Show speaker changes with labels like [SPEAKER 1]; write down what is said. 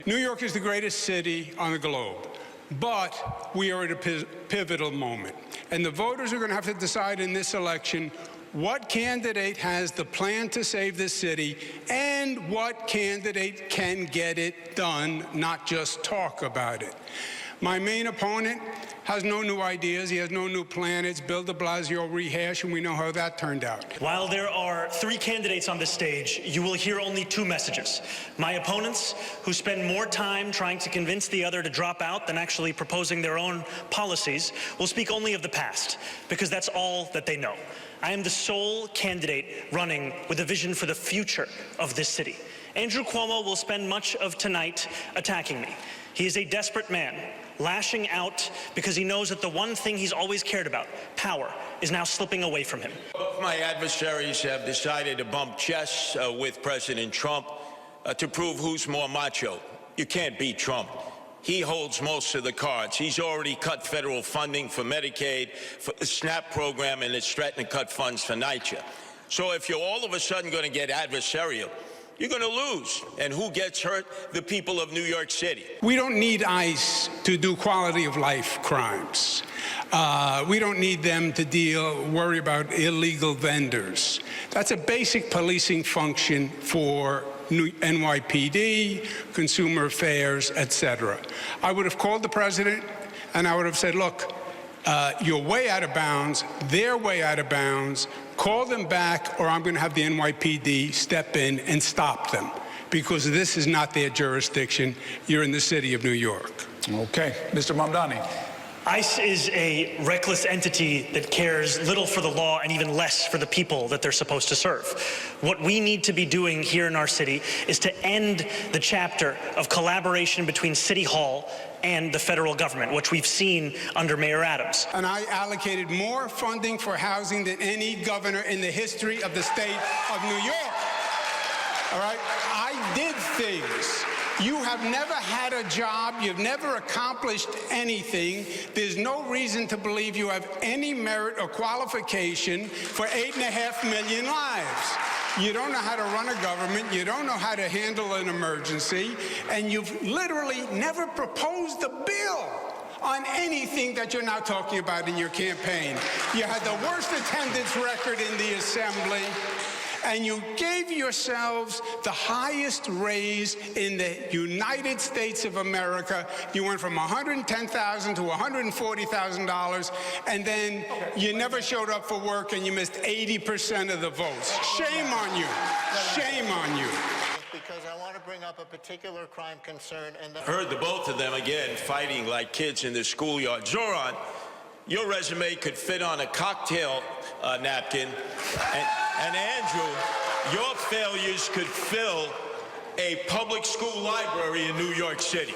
[SPEAKER 1] New York is the greatest city on the globe, but we are at a pivotal moment. And the voters are going to have to decide in this election what candidate has the plan to save this city and what candidate can get it done, not just talk about it. My main opponent has no new ideas. He has no new plan. It's Bill de Blasio rehash, and we know how that turned out.
[SPEAKER 2] While there are 3 candidates on this stage, you will hear only 2 messages. My opponents, who spend more time trying to convince the other to drop out than actually proposing their own policies, will speak only of the past, because that's all that they know. I am the sole candidate running with a vision for the future of this city. Andrew Cuomo will spend much of tonight attacking me. He is a desperate man, lashing out because he knows that the one thing he's always cared about, power, is now slipping away from him.
[SPEAKER 3] Both my adversaries have decided to bump chests with President Trump to prove who's more macho. You can't beat Trump. He holds most of the cards. He's already cut federal funding for Medicaid, for the SNAP program, and it's threatened to cut funds for NYCHA. So if you're all of a sudden going to get adversarial, you're going to lose. And who gets hurt? The people of New York City.
[SPEAKER 1] We don't need ICE to do quality of life crimes. We don't need them to worry about illegal vendors. That's a basic policing function for NYPD, Consumer Affairs, etc. I would have called the president and I would have said, look, you're way out of bounds, they're way out of bounds, call them back or I'm going to have the NYPD step in and stop them because this is not their jurisdiction. You're in the city of New York.
[SPEAKER 4] Okay. Mr. Mamdani.
[SPEAKER 2] ICE is a reckless entity that cares little for the law and even less for the people that they're supposed to serve. What we need to be doing here in our city is to end the chapter of collaboration between City Hall and the federal government, which we've seen under Mayor Adams.
[SPEAKER 1] And I allocated more funding for housing than any governor in the history of the state of New York. All right? I did things. You have never had a job. You've never accomplished anything. There's no reason to believe you have any merit or qualification for 8.5 million lives. You don't know how to run a government. You don't know how to handle an emergency. And you've literally never proposed a bill on anything that you're now talking about in your campaign. You had the worst attendance record in the Assembly. And you gave yourselves the highest raise in the United States of America. You went from $110,000 to $140,000, and then you never showed up for work, and you missed 80% of the votes. Shame on you. Shame on you.
[SPEAKER 5] Because I want to bring up a particular crime concern. And
[SPEAKER 3] Heard the both of them again fighting like kids in the schoolyard. Zohran, your resume could fit on a cocktail napkin. And Andrew, your failures could fill a public school library in New York City.